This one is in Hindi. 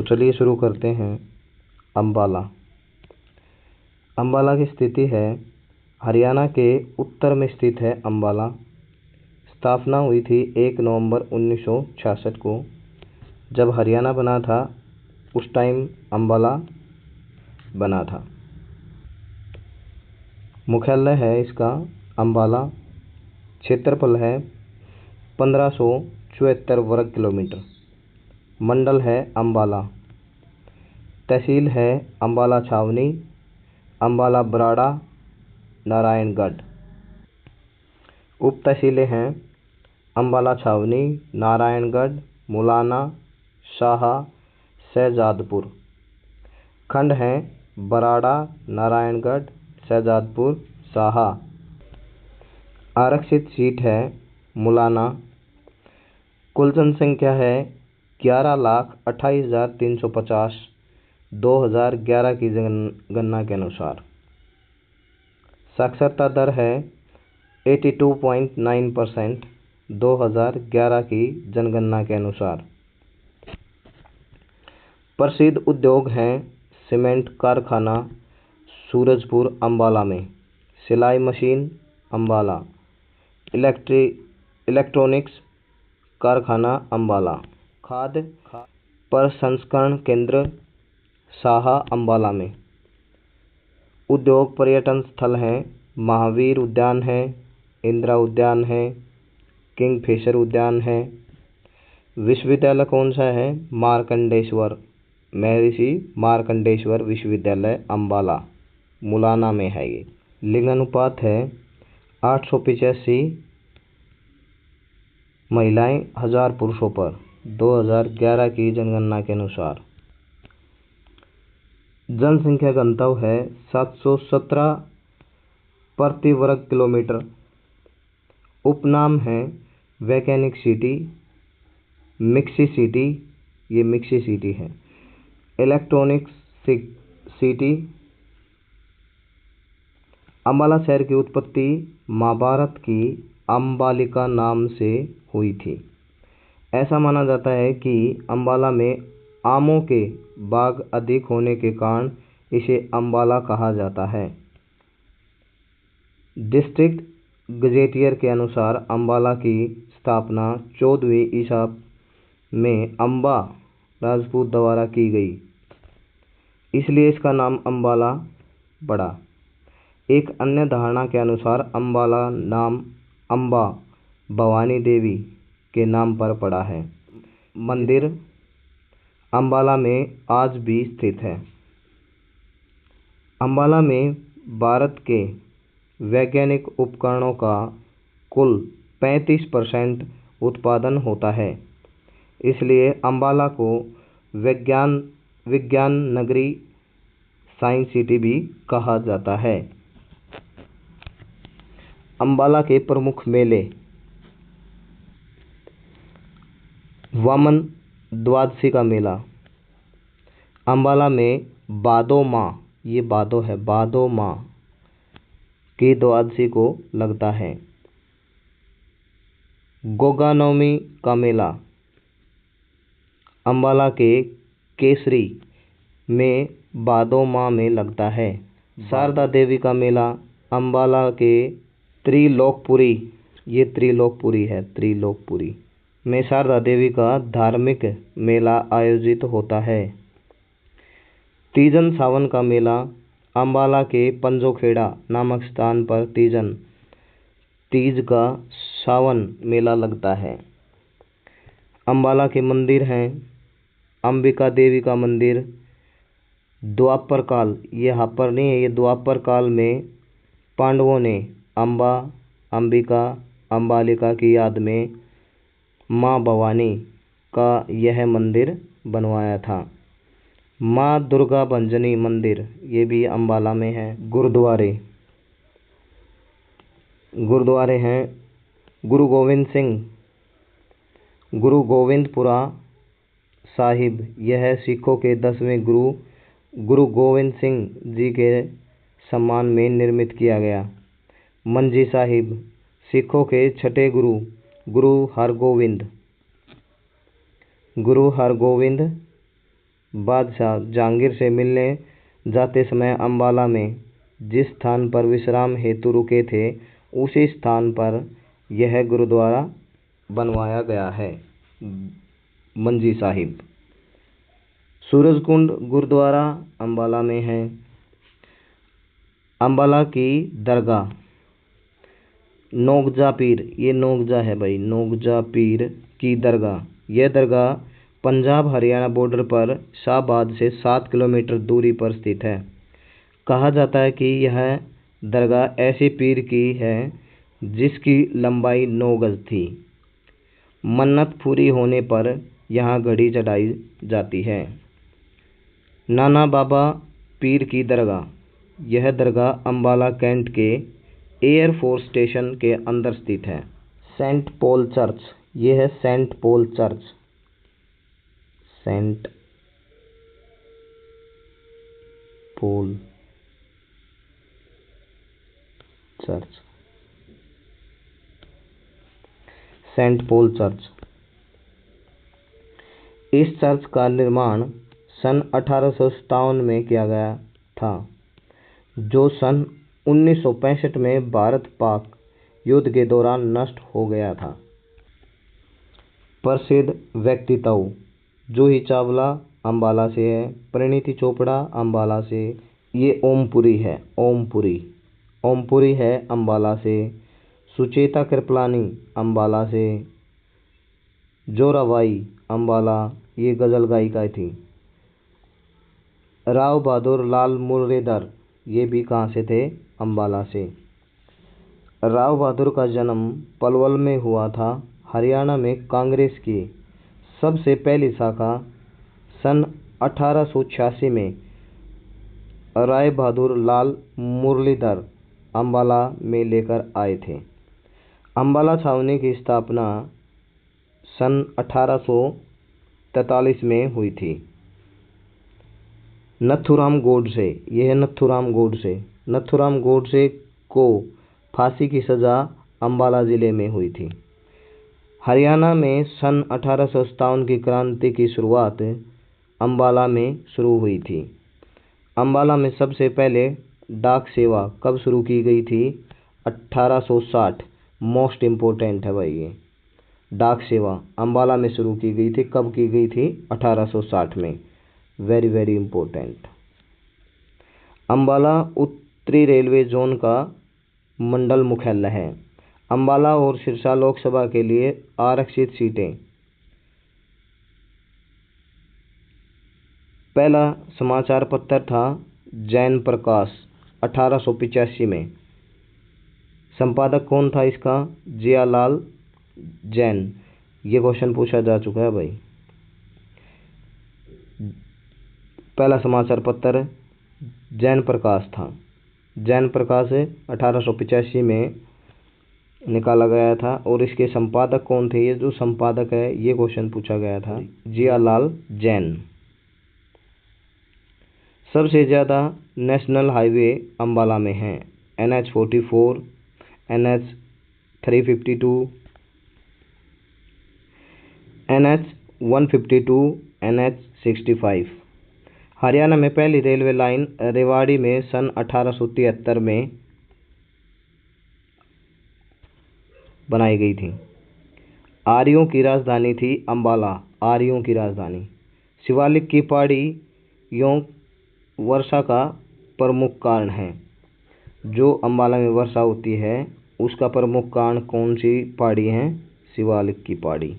चलिए शुरू करते हैं। अम्बाला। अम्बाला की स्थिति है हरियाणा के उत्तर में स्थित है। अम्बाला स्थापना हुई थी 1 नवंबर 1966 को। जब हरियाणा बना था उस टाइम अम्बाला बना था। मुख्यालय है इसका अम्बाला। क्षेत्रफल है 1574 वर्ग किलोमीटर। मंडल है अम्बाला। तहसील है अम्बाला छावनी, अम्बाला बराड़ा, नारायणगढ़। उप तहसीलें हैं अम्बाला छावनी, नारायणगढ़, मुलाना, शाहा, शहजादपुर। खंड हैं बराड़ा, नारायणगढ़, शहजादपुर, शाहा। आरक्षित सीट है मुलाना। कुल जनसंख्या है 11,28,350 2011 की जनगणना के अनुसार। साक्षरता दर है 82.9% 2011 की जनगणना के अनुसार। प्रसिद्ध उद्योग हैं सीमेंट कारखाना सूरजपुर अम्बाला में, सिलाई मशीन अम्बाला, इलेक्ट्रॉनिक्स कारखाना अम्बाला, खाद्य प्रसंस्करण केंद्र शाहा अम्बाला में। उद्योग पर्यटन स्थल हैं महावीर उद्यान है, इंदिरा उद्यान है, किंगफिशर उद्यान है। विश्वविद्यालय कौन सा है? मार्कंडेश्वर महर्षि मार्कंडेश्वर विश्वविद्यालय अम्बाला मुलाना में है ये। लिंगानुपात है 885 महिलाएं 1000 पुरुषों पर 2011 की जनगणना के अनुसार। जनसंख्या घनत्व है 717 प्रति वर्ग किलोमीटर। उपनाम है वैज्ञानिक सिटी, मिक्सी सिटी, ये मिक्सी सिटी है, इलेक्ट्रॉनिक्स सिटी। अम्बाला शहर की उत्पत्ति महाभारत की अम्बालिका नाम से हुई थी। ऐसा माना जाता है कि अम्बाला में आमों के बाग अधिक होने के कारण इसे अम्बाला कहा जाता है। डिस्ट्रिक्ट गजेटियर के अनुसार अम्बाला की स्थापना 14वीं ईसा में अम्बा राजपूत द्वारा की गई, इसलिए इसका नाम अम्बाला पड़ा। एक अन्य धारणा के अनुसार अम्बाला नाम अम्बा भवानी देवी के नाम पर पड़ा है। मंदिर अम्बाला में आज भी स्थित है। अम्बाला में भारत के वैज्ञानिक उपकरणों का कुल 35% उत्पादन होता है, इसलिए अम्बाला को विज्ञान नगरी साइंस सिटी भी कहा जाता है। अम्बाला के प्रमुख मेले वामन द्वादशी का मेला। अम्बाला में भादो माह, ये भादो है, भादो माह की द्वादशी को लगता है। गोगा नवमी का मेला अम्बाला के केसरी में भादो माह में लगता है। शारदा देवी का मेला अम्बाला के त्रिलोकपुरी, ये त्रिलोकपुरी है, त्रिलोकपुरी में शारदा देवी का धार्मिक मेला आयोजित होता है। तीजन सावन का मेला अम्बाला के पंजोखेड़ा नामक स्थान पर तीज का सावन मेला लगता है। अम्बाला के मंदिर हैं अंबिका देवी का मंदिर। द्वापर काल, ये हापर नहीं है, ये द्वापर काल में पांडवों ने अम्बा, अंबिका, अम्बालिका की याद में माँ भवानी का यह मंदिर बनवाया था। माँ दुर्गा भंजनी मंदिर, ये भी अम्बाला में है। गुरुद्वारे हैं गुरु गोविंदपुरा साहिब, यह सिखों के 10वें गुरु गोविंद सिंह जी के सम्मान में निर्मित किया गया। मंजी साहिब सिखों के 6ठे गुरु हरगोविंद बादशाह जहांगीर से मिलने जाते समय अम्बाला में जिस स्थान पर विश्राम हेतु रुके थे, उसी स्थान पर यह गुरुद्वारा बनवाया गया है, मंजी साहिब। सूरजकुंड गुरुद्वारा अम्बाला में है। अम्बाला की दरगाह नोगजा पीर, ये नोगजा है भाई, नोगजा पीर की दरगाह। यह दरगाह पंजाब हरियाणा बॉर्डर पर शाहबाद से 7 किलोमीटर दूरी पर स्थित है। कहा जाता है कि यह दरगाह ऐसी पीर की है जिसकी लंबाई 9 गज थी। मन्नत पूरी होने पर यहाँ घड़ी चढ़ाई जाती है। नाना बाबा पीर की दरगाह, यह दरगाह अम्बाला कैंट के एयरफोर्स स्टेशन के अंदर स्थित है। सेंट पॉल चर्च, यह है Saint Paul church, Saint Paul church, Saint Paul church. इस चर्च का निर्माण सन 1857 में किया गया था, जो सन 1965 में भारत पाक युद्ध के दौरान नष्ट हो गया था। प्रसिद्ध व्यक्तित्व जूही चावला अम्बाला से है, परिणीति चोपड़ा अम्बाला से, ये ओमपुरी है, ओमपुरी है अम्बाला से, सुचेता कृपलानी अम्बाला से, जोराबाई अम्बाला, ये गज़ल गायिका थी। राव बहादुर लाल मुर्रेदर, ये भी कहाँ से थे, अम्बाला से। राव बहादुर का जन्म पलवल में हुआ था। हरियाणा में कांग्रेस की सबसे पहली शाखा सन 1886 में राय बहादुर लाल मुरलीधर अम्बाला में लेकर आए थे। अम्बाला छावनी की स्थापना सन 1843 में हुई थी। नथुराम गोडसे, यह है नथुराम गोडसे, नथुराम गोडसे को फांसी की सज़ा अम्बाला ज़िले में हुई थी। हरियाणा में सन 1857 की क्रांति की शुरुआत अम्बाला में शुरू हुई थी। अम्बाला में सबसे पहले डाक सेवा कब शुरू की गई थी, 1860, मोस्ट इम्पोर्टेंट है भाई ये। डाक सेवा अम्बाला में शुरू की गई थी, कब की गई थी, 1860 में, वेरी वेरी इम्पोर्टेंट। अम्बाला उत्तरी रेलवे जोन का मंडल मुख्यालय है। अम्बाला और सिरसा लोकसभा के लिए आरक्षित सीटें। पहला समाचार पत्र था जैन प्रकाश 1885 में। संपादक कौन था इसका, जियालाल जैन। ये क्वेश्चन पूछा जा चुका है भाई। पहला समाचार पत्र जैन प्रकाश था। जैन प्रकाश 1885 में निकाला गया था। और इसके संपादक कौन थे, ये जो संपादक है ये क्वेश्चन पूछा गया था, जियालाल जैन। सबसे ज़्यादा नेशनल हाईवे अम्बाला में हैं, NH44, NH352, NH152, NH65। Haryana में पहली रेलवे लाइन रेवाड़ी में सन 1873 में बनाई गई थी। आर्यों की राजधानी थी अम्बाला, आर्यों की राजधानी। शिवालिक की पहाड़ियों वर्षा का प्रमुख कारण है। जो अम्बाला में वर्षा होती है उसका प्रमुख कारण कौन सी पहाड़ी है, शिवालिक की पहाड़ी।